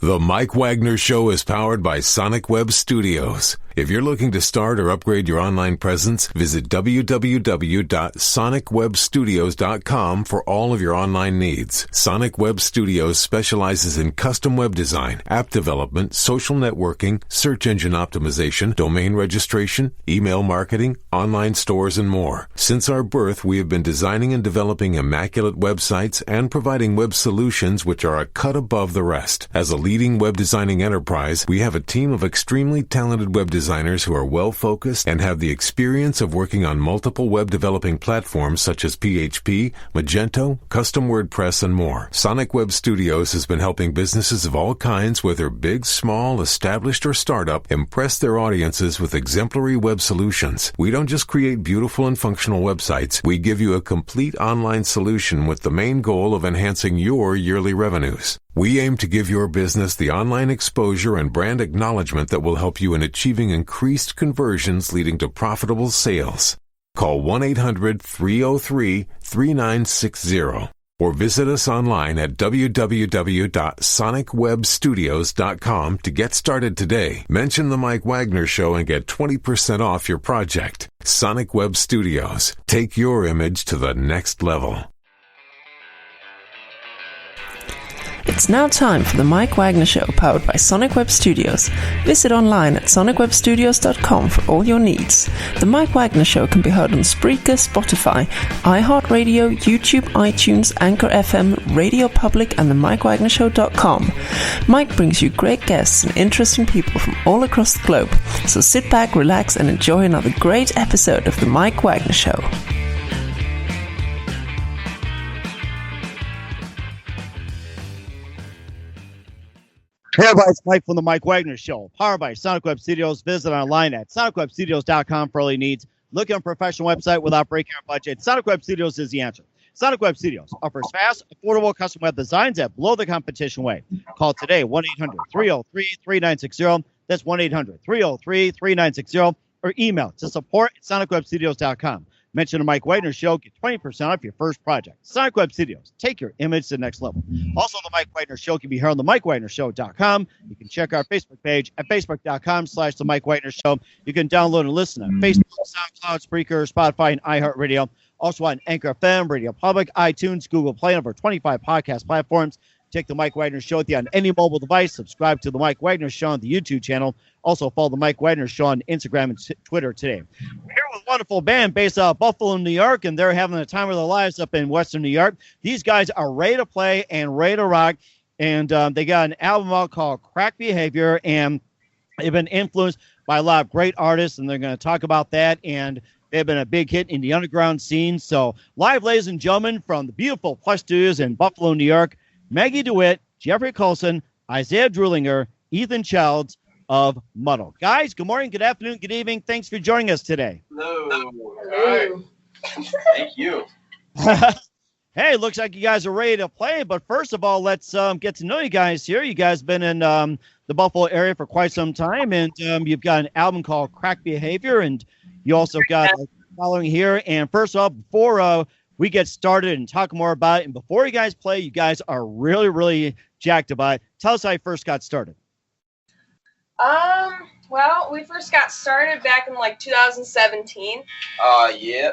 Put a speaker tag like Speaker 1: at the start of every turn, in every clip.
Speaker 1: The Mike Wagner Show is powered by Sonic Web Studios. If you're looking to start or upgrade your online presence, visit www.sonicwebstudios.com for all of your online needs. Sonic Web Studios specializes in custom web design, app development, social networking, search engine optimization, domain registration, email marketing, online stores, and more. Since our birth, we have been designing and developing immaculate websites and providing web solutions which are a cut above the rest. As a leading web designing enterprise, we have a team of extremely talented web designers who are well-focused and have the experience of working on multiple web developing platforms such as PHP, Magento, Custom WordPress, and more. Sonic Web Studios has been helping businesses of all kinds, whether big, small, established, or startup, impress their audiences with exemplary web solutions. We don't just create beautiful and functional websites. We give you a complete online solution with the main goal of enhancing your yearly revenues. We aim to give your business the online exposure and brand acknowledgement that will help you in achieving increased conversions leading to profitable sales. Call 1-800-303-3960 or visit us online at www.sonicwebstudios.com to get started today. Mention the Mike Wagner Show and get 20% off your project. Sonic Web Studios. Take your image to the next level.
Speaker 2: It's now time for the Mike Wagner Show, powered by Sonic Web Studios. Visit online at sonicwebstudios.com for all your needs. The Mike Wagner Show can be heard on Spreaker, Spotify, iHeartRadio, YouTube, iTunes, Anchor FM, Radio Public, and the MikeWagnerShow.com. Mike brings you great guests and interesting people from all across the globe. So sit back, relax, and enjoy another great episode of the Mike Wagner Show.
Speaker 3: Hey everybody, it's Mike from the Mike Wagner Show, powered by Sonic Web Studios. Visit online at sonicwebstudios.com for all your needs. Looking for a professional website without breaking our budget? Sonic Web Studios is the answer. Sonic Web Studios offers fast, affordable custom web designs at below the competition way. Call today, 1-800-303-3960. That's 1-800-303-3960. Or email to support@sonicwebstudios.com. Mention the Mike Wagner Show, get 20% off your first project. Sonic Web Studios, take your image to the next level. Also, the Mike Wagner Show can be heard on the MikeWagnerShow.com. You can check our Facebook page at Facebook.com/The Mike Wagner Show. You can download and listen on Facebook, SoundCloud, Spreaker, Spotify, and iHeartRadio. Also on Anchor FM, Radio Public, iTunes, Google Play, and over 25 podcast platforms. Take the Mike Wagner Show with you on any mobile device. Subscribe to the Mike Wagner Show on the YouTube channel. Also follow the Mike Wagner Show on Instagram and Twitter today. We're here with a wonderful band based out of Buffalo, New York, and they're having the time of their lives up in Western New York. These guys are ready to play and ready to rock, and they got an album out called Crackhead Behavior, and they've been influenced by a lot of great artists, and they're going to talk about that, and they've been a big hit in the underground scene. So live, ladies and gentlemen, from the beautiful Plush Studios in Buffalo, New York, Maggie DeWitt, Jeffrey Colson, Isaiah Drulinger, Ethan Childs of Muddle. Guys, good morning, good afternoon, good evening. Thanks for joining us today.
Speaker 4: Hello. Hi. Thank you.
Speaker 3: Hey, looks like you guys are ready to play, but first of all, let's get to know you guys here. You guys have been in the Buffalo area for quite some time, and you've got an album called Crackhead Behavior, and you also got a following here. And first of all, before we get started and talk more about it, and before you guys play, you guys are really, really jacked about it. Tell us how you first got started.
Speaker 5: Well, we first got started back in like 2017.
Speaker 4: Yeah.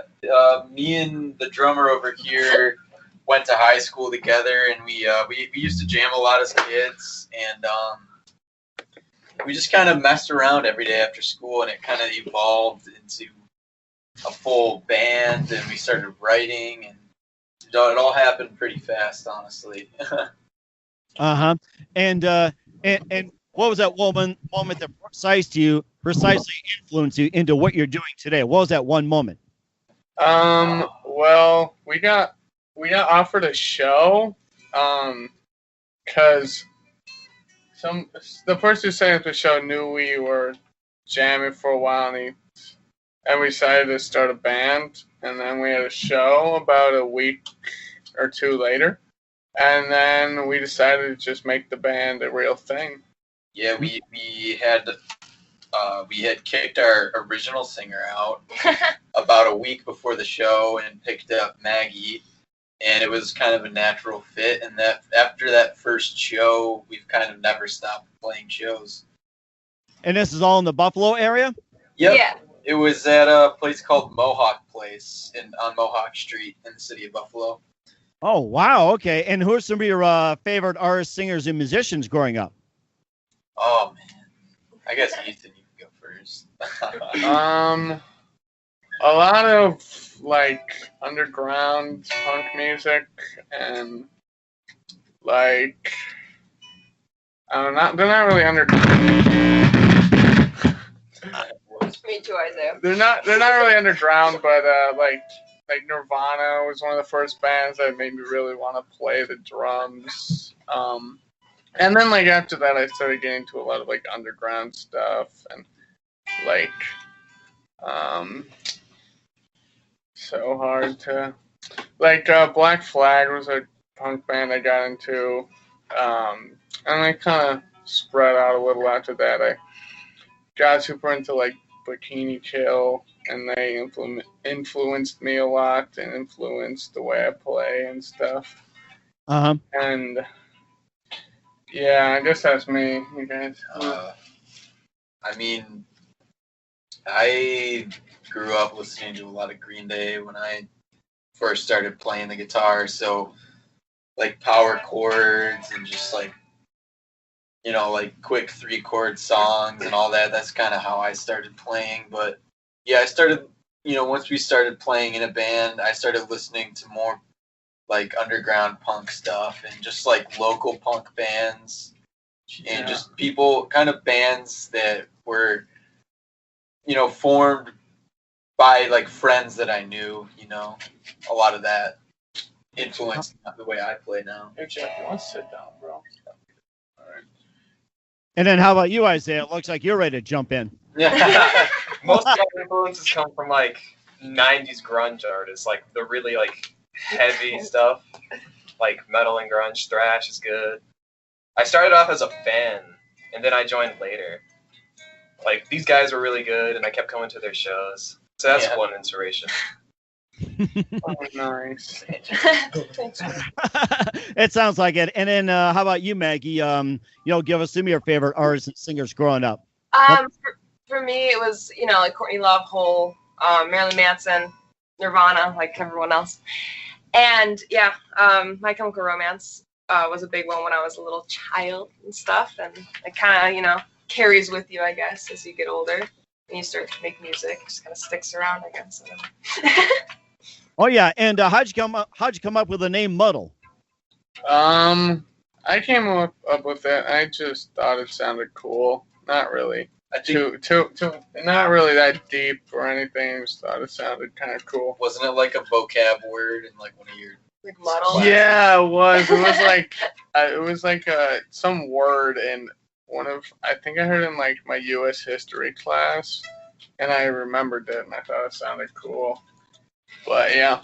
Speaker 4: Me and the drummer over here went to high school together, and we used to jam a lot as kids, and we just kind of messed around every day after school, and it kind of evolved into a full band, and we started writing, and it all happened pretty fast, honestly.
Speaker 3: And what was that moment that precisely influenced you into what you're doing today? What was that one moment?
Speaker 6: Well, we got offered a show, because the person who set up the show knew we were jamming for a while, and we decided to start a band, and then we had a show about a week or two later, and then we decided to just make the band a real thing.
Speaker 4: Yeah, we had kicked our original singer out about a week before the show and picked up Maggie, and it was kind of a natural fit. And that after that first show, we've kind of never stopped playing shows.
Speaker 3: And this is all in the Buffalo area?
Speaker 4: Yep.
Speaker 5: Yeah.
Speaker 4: It was at a place called Mohawk Place on Mohawk Street in the city of Buffalo.
Speaker 3: Oh, wow. Okay. And who are some of your favorite artists, singers, and musicians growing up?
Speaker 4: Oh, man. I guess Ethan, you can go first.
Speaker 6: A lot of like underground punk music and like they're not really underground.
Speaker 5: Me too, Isaiah.
Speaker 6: They're not really underground, but like Nirvana was one of the first bands that made me really want to play the drums. And then like after that, I started getting into a lot of like underground stuff and like so hard to like Black Flag was a punk band I got into, and I kind of spread out a little after that. I got super into like Bikini Kill, and they influenced me a lot and influenced the way I play and stuff. And yeah, I guess that's me, you guys.
Speaker 4: I mean, I grew up listening to a lot of Green Day when I first started playing the guitar, so like power chords and just like, you know, like quick 3-chord songs and all that. That's kind of how I started playing. But yeah, I started, you know, once we started playing in a band, I started listening to more like underground punk stuff and just like local punk bands and just people, kind of bands that were, you know, formed by like friends that I knew, you know. A lot of that influenced the way I play now.
Speaker 6: Hey, Jeff, you want to sit down, bro? All right.
Speaker 3: And then how about you, Isaiah? It looks like you're ready to jump in.
Speaker 7: Yeah. Most of my influences come from like 90s grunge artists, like the really like heavy stuff, like metal and grunge. Thrash is good. I started off as a fan, and then I joined later. Like, these guys were really good, and I kept coming to their shows. So that's one inspiration.
Speaker 6: Oh, nice.
Speaker 3: It sounds like it. And then how about you, Maggie? You know, give us some of your favorite artists and singers growing up.
Speaker 5: For me, it was, you know, like Courtney Love, Hole, Marilyn Manson, Nirvana, like everyone else. And yeah, My Chemical Romance was a big one when I was a little child and stuff. And it kind of, you know, carries with you, I guess, as you get older and you start to make music. It just kind of sticks around, I guess.
Speaker 3: Oh yeah, and how'd you come up with the name Muddle?
Speaker 6: I came up with it. I just thought it sounded cool. Not really. Not really that deep or anything. Just thought it sounded kind of cool.
Speaker 4: Wasn't it like a vocab word in like one of your
Speaker 5: like Muddle?
Speaker 6: Yeah, it was. It was like some word in one of, I think I heard in like my U.S. history class, and I remembered it, and I thought it sounded cool. But yeah.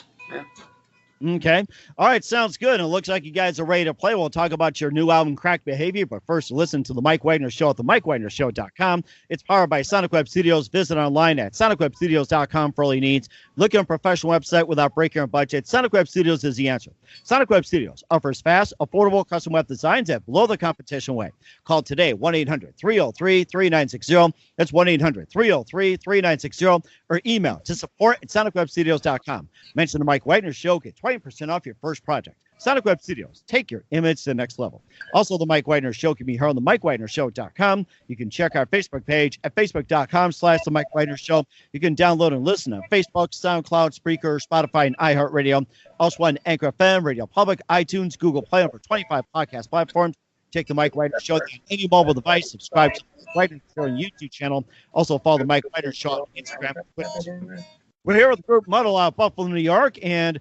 Speaker 3: Okay. All right. Sounds good. And it looks like you guys are ready to play. We'll talk about your new album, Crackhead Behavior. But first, listen to the Mike Wagner Show at themikewagnershow.com. It's powered by Sonic Web Studios. Visit online at sonicwebstudios.com for all your needs. Look at a professional website without breaking your budget. Sonic Web Studios is the answer. Sonic Web Studios offers fast, affordable custom web designs at below the competition way. Call today, 1-800-303-3960. That's 1-800-303-3960. Or email to support@sonicwebstudios.com. Mention the Mike Wagner Show. Get 20% off your first project. Sonic Web Studios. Take your image to the next level. Also, the Mike Wagner Show can be heard on the MikeWagnerShow.com. You can check our Facebook page at Facebook.com/the Mike Wagner Show. You can download and listen on Facebook, SoundCloud, Spreaker, Spotify, and iHeartRadio. Also on Anchor FM, Radio Public, iTunes, Google Play, over 25 podcast platforms. Check the Mike Wagner Show on any mobile device. Subscribe to the Mike Wagner Show on YouTube channel. Also follow the Mike Wagner Show on Instagram and Twitter. We're here with the group Muddle out of Buffalo, New York, and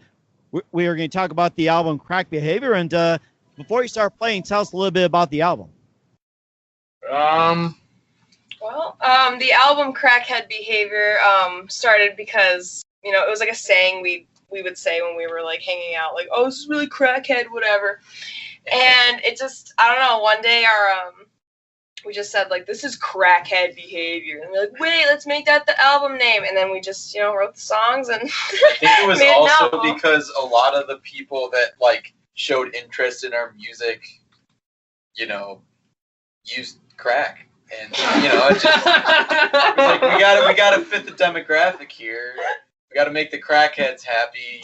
Speaker 3: we are going to talk about the album Crackhead Behavior. And before you start playing, tell us a little bit about the album.
Speaker 5: Well, the album Crackhead Behavior started because, you know, it was like a saying we would say when we were like hanging out, like, oh, this is really crackhead, whatever. And it just, I don't know, one day we just said, like, this is Crackhead Behavior. And we're like, wait, let's make that the album name. And then we just, wrote the songs and
Speaker 4: I think it was
Speaker 5: made an
Speaker 4: also
Speaker 5: album.
Speaker 4: because a lot of the people that, like, showed interest in our music, used crack. And, it just, like, we gotta fit the demographic here. We gotta make the crackheads happy,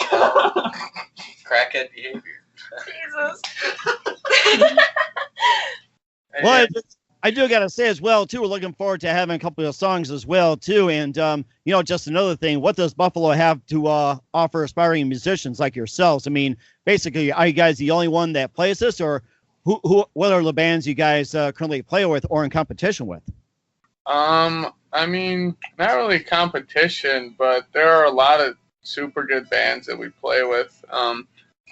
Speaker 4: Crackhead Behavior.
Speaker 5: Jesus.
Speaker 3: Well, I do got to say as well, too, we're looking forward to having a couple of songs as well, too. And, just another thing, what does Buffalo have to offer aspiring musicians like yourselves? I mean, basically, are you guys the only one that plays this, or what are the bands you guys currently play with or in competition with?
Speaker 6: I mean, not really competition, but there are a lot of super good bands that we play with.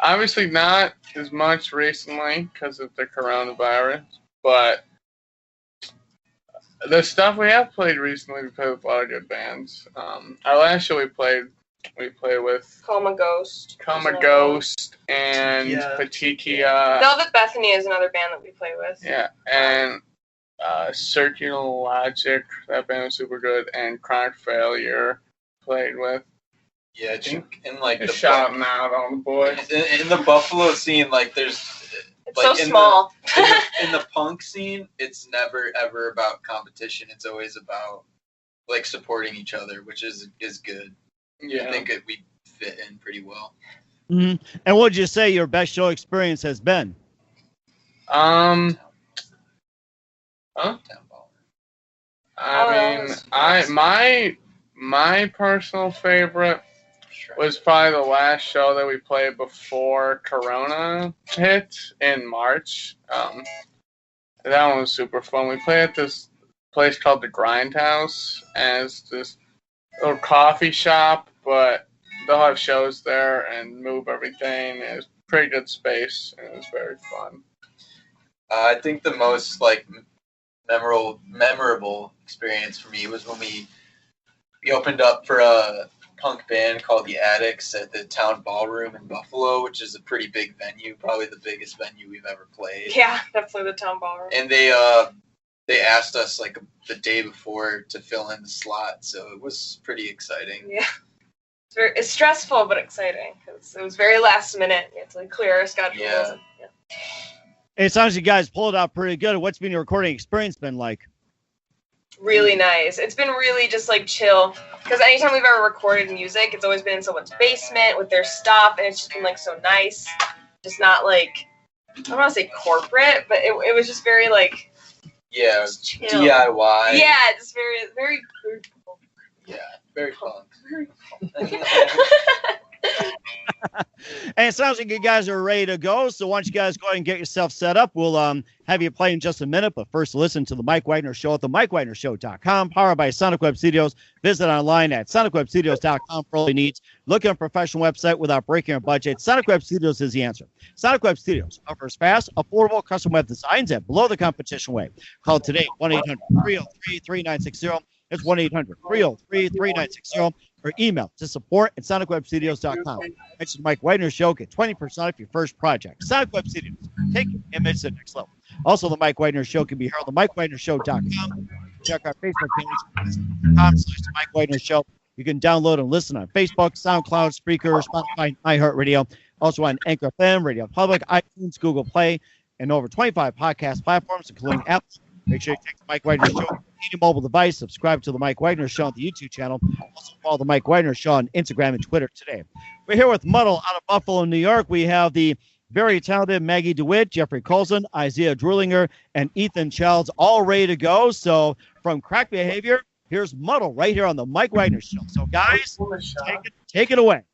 Speaker 6: Obviously not as much recently because of the coronavirus, but the stuff we have played recently, we played with a lot of good bands. Our last show we played with
Speaker 5: Coma Ghost.
Speaker 6: And
Speaker 7: Yeah.
Speaker 6: Patikia.
Speaker 5: Velvet Bethany is another band that we play with.
Speaker 6: Yeah, and Circular Logic, that band was super good, and Chronic Failure played with.
Speaker 4: Yeah, I think in, like, the
Speaker 6: Shouting out on the boys.
Speaker 4: in the Buffalo scene, like, there's...
Speaker 5: It's
Speaker 4: like,
Speaker 5: so small.
Speaker 4: In the punk scene, it's never, ever about competition. It's always about, like, supporting each other, which is good.
Speaker 6: Yeah.
Speaker 4: I think we fit in pretty well.
Speaker 3: Mm-hmm. And what would you say your best show experience has been?
Speaker 6: Huh?
Speaker 4: Town Ball.
Speaker 6: I mean, my personal favorite was probably the last show that we played before Corona hit in March. That one was super fun. We played at this place called the Grindhouse, and it's this little coffee shop, but they'll have shows there and move everything. It's pretty good space, and it was very fun.
Speaker 4: I think the most, like, memorable experience for me was when we opened up for a punk band called the Addicts at the Town Ballroom in Buffalo, which is a pretty big venue, probably the biggest venue we've ever played.
Speaker 5: Yeah, definitely the Town Ballroom.
Speaker 4: And they asked us, like, the day before to fill in the slot, so it was pretty exciting.
Speaker 5: Yeah. It's stressful but exciting because it was very last minute. You had to, like, clear our schedules.
Speaker 4: Yeah.
Speaker 5: And,
Speaker 3: It sounds like you guys pulled it out pretty good. What's been your recording experience been like?
Speaker 5: Really nice. It's been really just, like, chill. Because anytime we've ever recorded music, it's always been in someone's basement with their stuff, and it's just been, like, so nice. Just not, like, I don't want to say corporate, but it was just very, like,
Speaker 4: Yeah,
Speaker 5: just chill.
Speaker 4: DIY.
Speaker 5: Yeah, just very, very cool.
Speaker 4: Yeah, very fun.
Speaker 3: And it sounds like you guys are ready to go. So why don't you guys go ahead and get yourself set up? We'll have you play in just a minute. But first, listen to the Mike Wagner Show at the MikeWagnerShow.com, powered by Sonic Web Studios. Visit online at SonicWebStudios.com for all your needs. Look at a professional website without breaking your budget. Sonic Web Studios is the answer. Sonic Web Studios offers fast, affordable custom web designs at below the competition rate. Call today, 1-800-303-3960. That's 1-800-303-3960. Or email to support@sonicwebstudios.com. Mention Mike Wagner Show. Get 20% off your first project. Sonic Web Studios. Take your image to the next level. Also, the Mike Wagner Show can be heard on the MikeWagnerShow.com. Check our Facebook page. .com/the Mike Wagner Show. You can download and listen on Facebook, SoundCloud, Spreaker, Spotify, iHeartRadio. Also on Anchor FM, Radio Public, iTunes, Google Play, and over 25 podcast platforms, including Apple. Make sure you take the Mike Wagner Show on any mobile device. Subscribe to the Mike Wagner Show on the YouTube channel. Also follow the Mike Wagner Show on Instagram and Twitter today. We're here with Muddle out of Buffalo, New York. We have the very talented Maggie DeWitt, Jeffrey Colson, Isaiah Drulinger, and Ethan Childs all ready to go. So from Crackhead Behavior, here's Muddle right here on the Mike Wagner Show. So guys, take it away.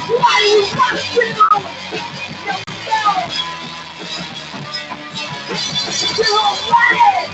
Speaker 8: Why do you want to do? You're away.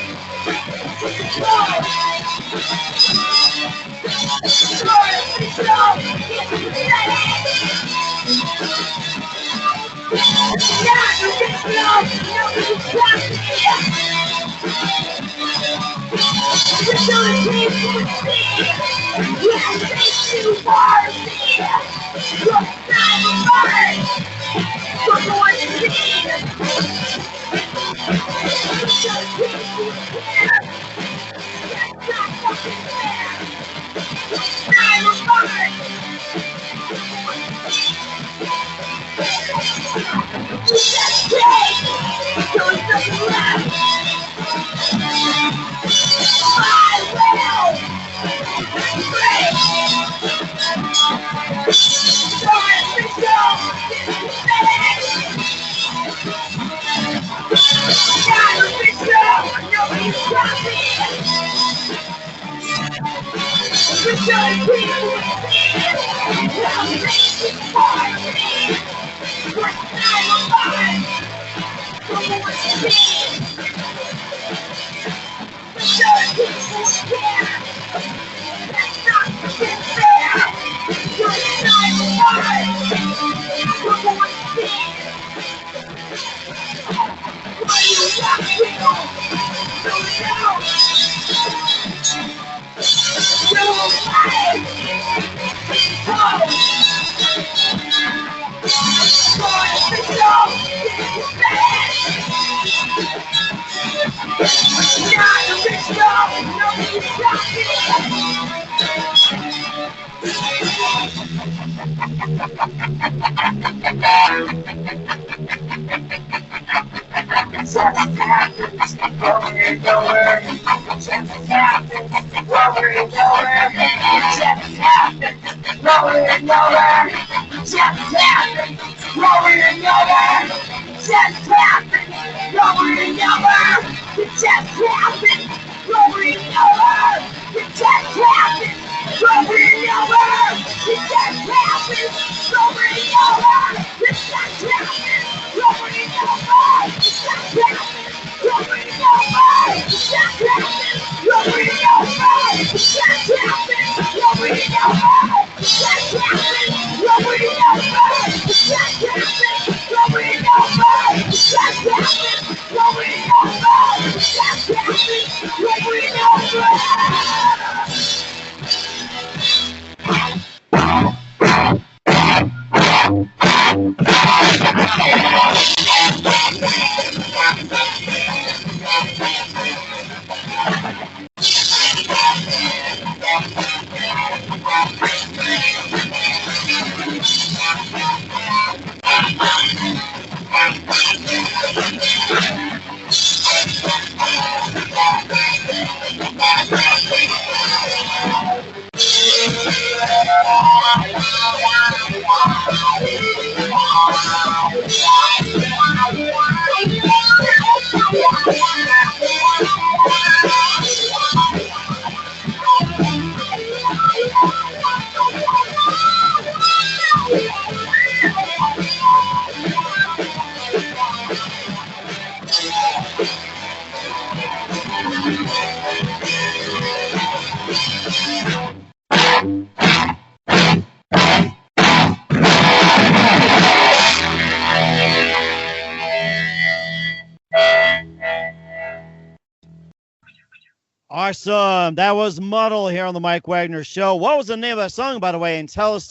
Speaker 3: Awesome. That was Muddle here on the Mike Wagner Show. What was the name of that song, by the way? And tell us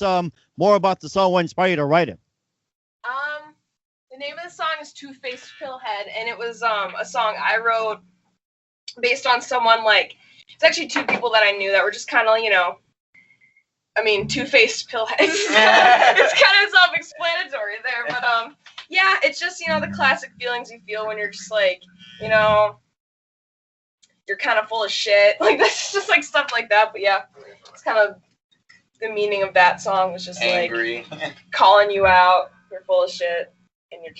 Speaker 3: more about the song. What inspired you to write it?
Speaker 5: The name of the song is Two-Faced Pillhead, and it was a song I wrote based on someone it's actually two people that I knew that were just kind of, two-faced pillheads. It's kind of self-explanatory there, but yeah, it's just, the classic feelings you feel when you're just you're kind of full of shit. That's just stuff like that. But yeah, it's kind of the meaning of that song was just
Speaker 4: angry,
Speaker 5: calling you out. You're full of shit, and you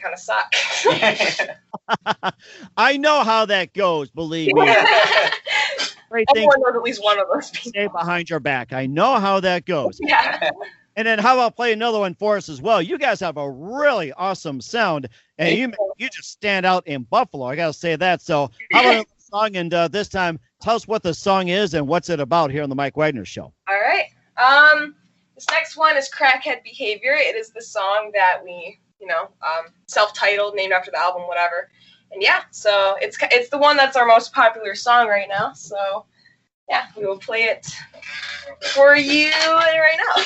Speaker 5: kind of suck.
Speaker 3: I know how that goes. Believe me. great things
Speaker 5: Everyone knows at least one of those people.
Speaker 3: say behind your back. I know how that goes.
Speaker 5: Yeah.
Speaker 3: And then how about play another one for us as well? You guys have a really awesome sound, and you just stand out in Buffalo. I got to say that. So how about a song? And this time, tell us what the song is and what's it about here on the Mike Wagner Show.
Speaker 5: All right. This next one is Crackhead Behavior. It is the song that we, self-titled, named after the album, whatever. And yeah, so it's the one that's our most popular song right now. So yeah, we will play it for you right now.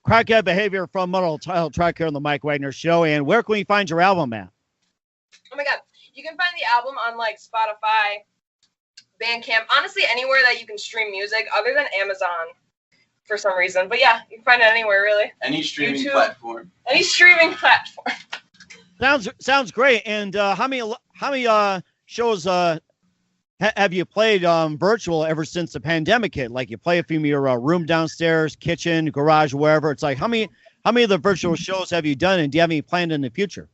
Speaker 3: Crackhead Behavior from Muddle, titled track here on the Mike Wagner Show. And where can we find your album at?
Speaker 5: Oh my God. You can find the album on like Spotify, Bandcamp, honestly anywhere that you can stream music other than Amazon for some reason. But yeah, you can find it anywhere really.
Speaker 4: Any streaming
Speaker 5: YouTube,
Speaker 4: platform.
Speaker 5: Any streaming platform.
Speaker 3: Sounds great. And how many shows have you played virtual ever since the pandemic hit? Like you play it from your room downstairs, kitchen, garage, wherever. It's like how many of the virtual shows have you done, and do you have any planned in the future?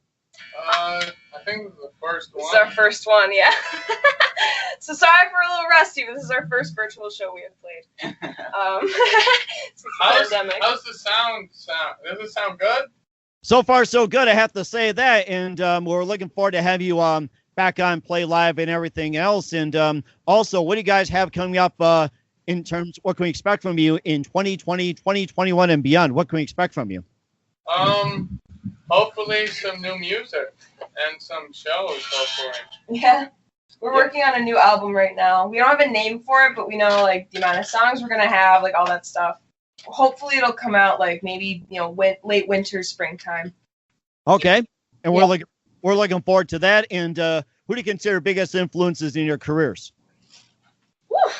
Speaker 6: I think this is the first one.
Speaker 5: This is our first one, yeah. So sorry for a little rusty, but this is our first virtual show we have played. Since the pandemic.
Speaker 6: How's the sound? Does it sound good?
Speaker 3: So far, so good. I have to say that, and we're looking forward to have you back on Play Live and everything else. And also, what do you guys have coming up in terms? What can we expect from you in 2020, 2021, and beyond? What can we expect from you?
Speaker 6: Hopefully some new music and some shows. Hopefully.
Speaker 5: Yeah. We're working on a new album right now. We don't have a name for it, but we know like the amount of songs we're gonna have, like all that stuff. Hopefully it'll come out like maybe late winter, springtime.
Speaker 3: Okay, and we're looking forward to that. And who do you consider biggest influences in your careers?
Speaker 5: Whew.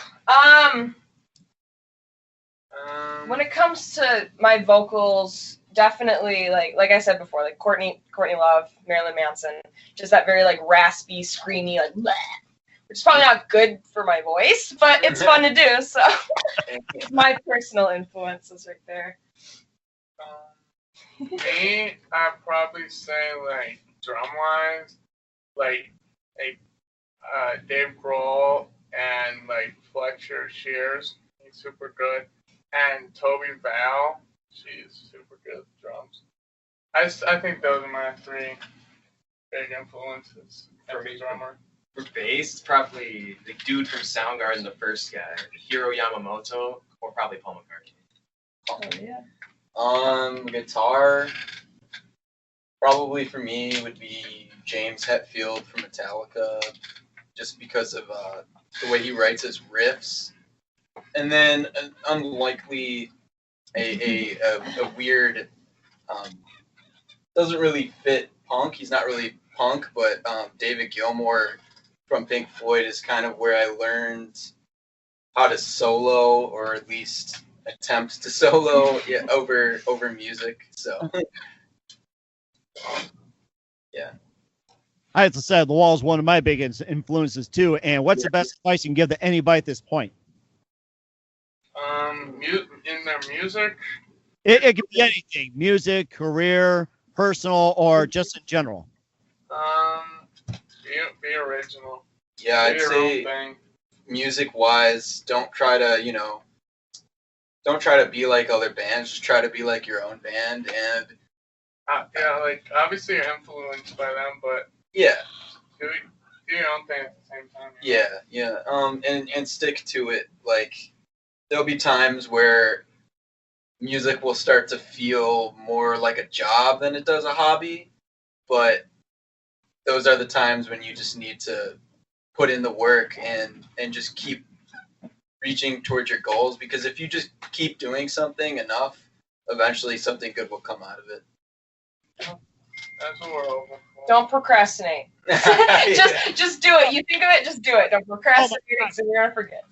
Speaker 5: When it comes to my vocals, definitely like I said before, like Courtney Love, Marilyn Manson, just that very like raspy, screamy, like bleh, which is probably not good for my voice, but it's fun to do. So it's my personal influences right there.
Speaker 6: Me, I'd probably say like drum-wise, like Dave Grohl and like Fletcher Shears, he's super good, and Toby Val, she's super good at drums. I think those are my three big influences as a drummer.
Speaker 7: For bass, it's probably the dude from Soundgarden, the first guy, Hiro Yamamoto, or probably Paul McCartney.
Speaker 5: Oh yeah.
Speaker 4: Guitar, probably for me would be James Hetfield from Metallica, just because of the way he writes his riffs. And then unlikely a weird, doesn't really fit punk. He's not really punk, but David Gilmour from Pink Floyd is kind of where I learned how to solo, or at least attempt to solo over music. So yeah.
Speaker 3: I have to say, The Wall is one of my big influences too. And what's the best advice you can give to anybody at this point?
Speaker 6: In their music?
Speaker 3: It could be anything: music, career, personal, or just in general.
Speaker 6: Be original.
Speaker 4: Yeah, I'd say music-wise, don't try to be like other bands. Just try to be like your own band, and
Speaker 6: like obviously you're influenced by them, but
Speaker 4: yeah,
Speaker 6: do your own thing at the same time.
Speaker 4: Yeah. And stick to it. Like, there'll be times where music will start to feel more like a job than it does a hobby, but those are the times when you just need to put in the work and just keep reaching towards your goals, because if you just keep doing something enough, eventually something good will come out of it.
Speaker 6: That's what we're hoping for.
Speaker 5: Don't procrastinate. just do it. You think of it, just do it. Don't procrastinate, because you're gonna forget.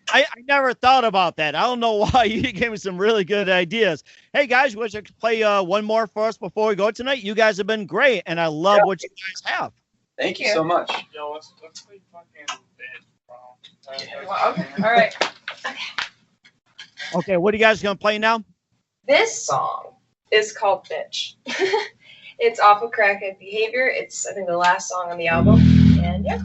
Speaker 3: I never thought about that. I don't know why. You gave me some really good ideas. Hey guys, would you play one more for us before we go tonight? You guys have been great, and I love what you guys have.
Speaker 4: Thank you so much.
Speaker 6: Yo, let's play fucking Bitch, bro.
Speaker 5: Well, okay. All right.
Speaker 3: Okay, what are you guys gonna play now?
Speaker 5: This song is called Bitch. It's off of Crackhead Behavior. It's, I think, the last song on the album. And yeah.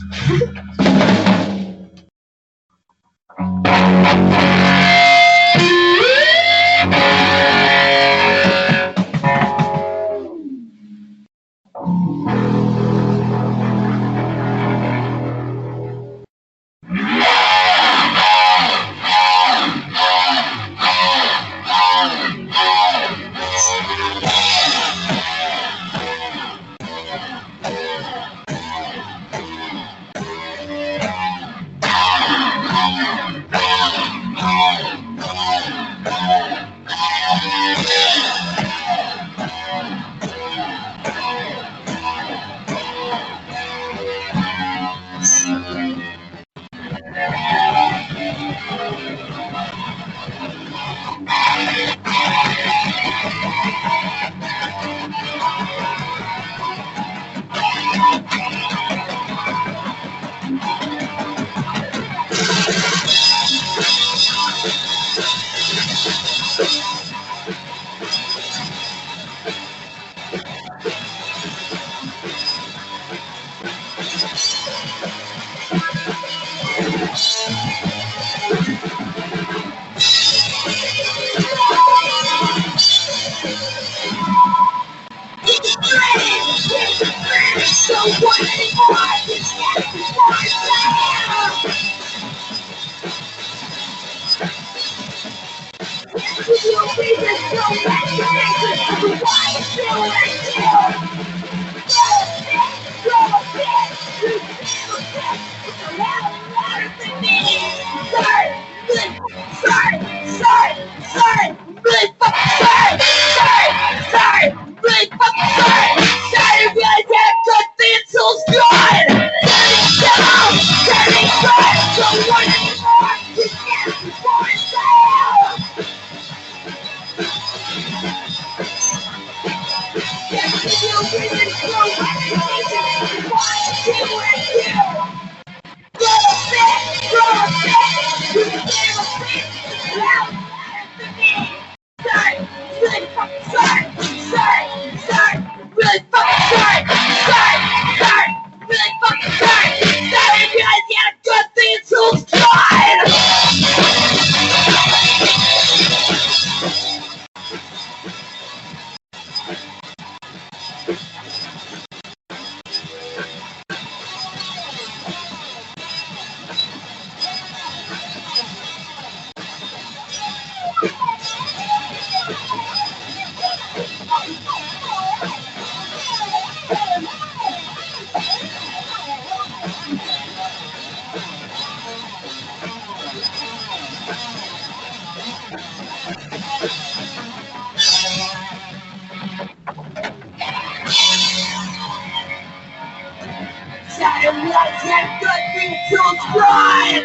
Speaker 8: let's have good things to subscribe!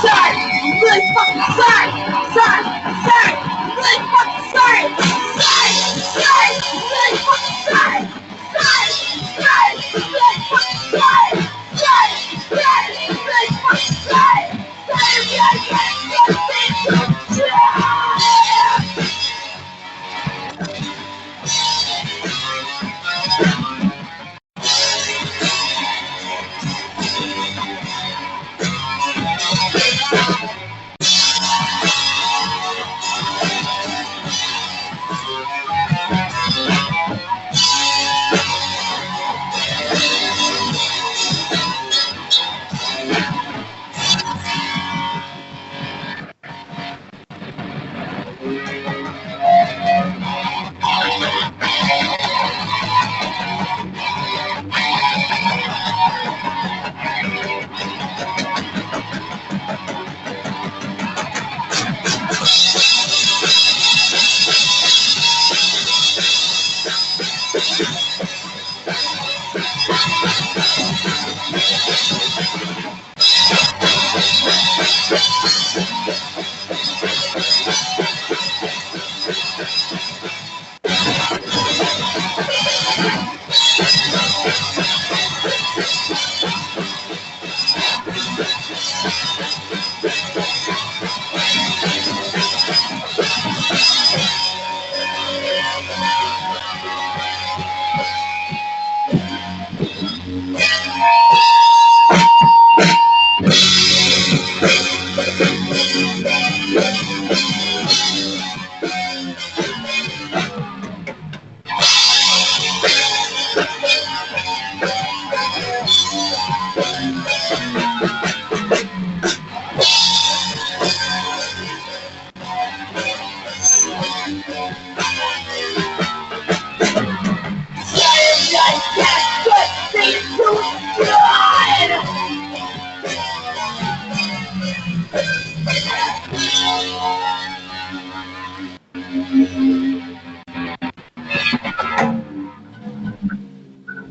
Speaker 8: Sorry, really fucking sorry, really fucking sorry, really fucking sorry, really fucking sorry, really fucking sorry,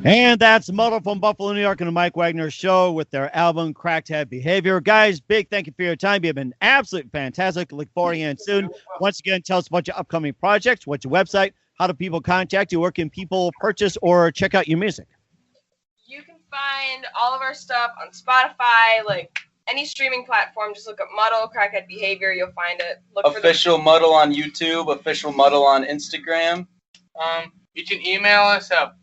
Speaker 3: And that's Muddle from Buffalo, New York, and the Mike Wagner Show with their album Crackhead Behavior. Guys, big thank you for your time. You've been absolutely fantastic. Look forward to you soon. Once again, tell us about your upcoming projects, what's your website, how do people contact you, where can people purchase or check out your music?
Speaker 5: You can find all of our stuff on Spotify, like any streaming platform. Just look up Muddle, Crackhead Behavior. You'll find it. Look
Speaker 9: official
Speaker 5: for
Speaker 9: Muddle on YouTube, official Muddle on Instagram.
Speaker 6: You can email us at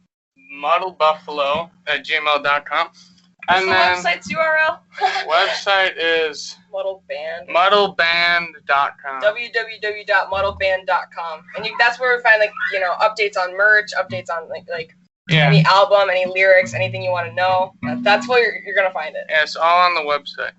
Speaker 6: muddlebuffalo@gmail.com.
Speaker 5: And the website's URL?
Speaker 6: Website is
Speaker 5: muddleband.com. www.muddleband.com. And that's where we find updates on merch, updates on any album, any lyrics, anything you want to know. That's where you're gonna find it.
Speaker 6: Yeah, it's all on the website.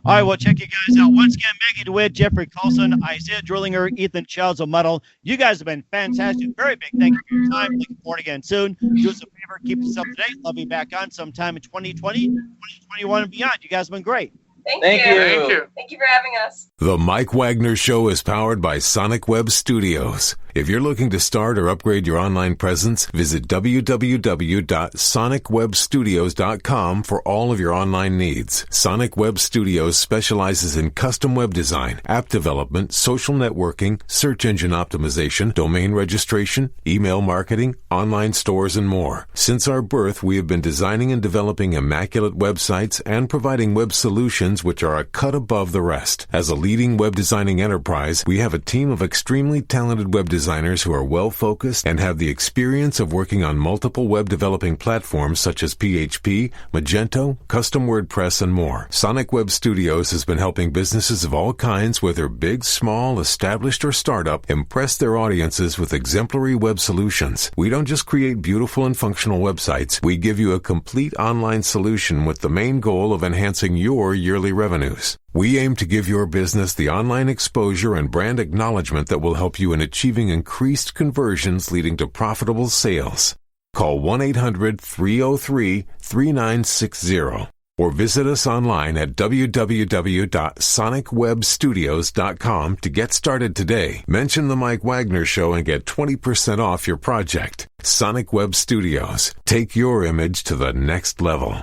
Speaker 3: All right, well, check you guys out. Once again, Maggie DeWitt, Jeffrey Colson, Isaiah Drillinger, Ethan Childs of Muddle. You guys have been fantastic. Very big thank you for your time. Looking forward again soon. Do us a favor, keep us up to date. Love you back on sometime in 2020, 2021, and beyond. You guys have been great.
Speaker 5: Thank
Speaker 9: you.
Speaker 5: Thank you for having us.
Speaker 1: The Mike Wagner Show is powered by Sonic Web Studios. If you're looking to start or upgrade your online presence, visit www.sonicwebstudios.com for all of your online needs. Sonic Web Studios specializes in custom web design, app development, social networking, search engine optimization, domain registration, email marketing, online stores, and more. Since our birth, we have been designing and developing immaculate websites and providing web solutions which are a cut above the rest. As a leading web designing enterprise, we have a team of extremely talented web designers who are well-focused and have the experience of working on multiple web developing platforms such as PHP, Magento, Custom WordPress, and more. Sonic Web Studios has been helping businesses of all kinds, whether big, small, established, or startup, impress their audiences with exemplary web solutions. We don't just create beautiful and functional websites. We give you a complete online solution with the main goal of enhancing your yearly revenues. We aim to give your business the online exposure and brand acknowledgement that will help you in achieving increased conversions leading to profitable sales. Call 1-800-303-3960. or visit us online at www.sonicwebstudios.com to get started today. Mention the Mike Wagner Show and get 20% off your project. Sonic Web Studios. Take your image to the next level.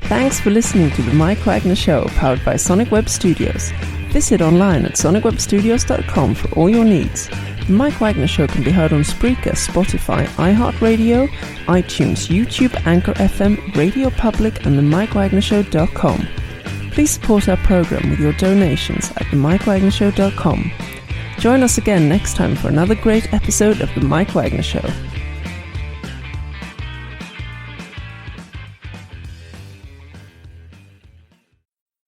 Speaker 2: Thanks for listening to the Mike Wagner Show, powered by Sonic Web Studios. Visit online at sonicwebstudios.com for all your needs. The Mike Wagner Show can be heard on Spreaker, Spotify, iHeartRadio, iTunes, YouTube, Anchor FM, Radio Public, and themikewagnershow.com. Please support our program with your donations at themikewagnershow.com. Join us again next time for another great episode of The Mike Wagner Show.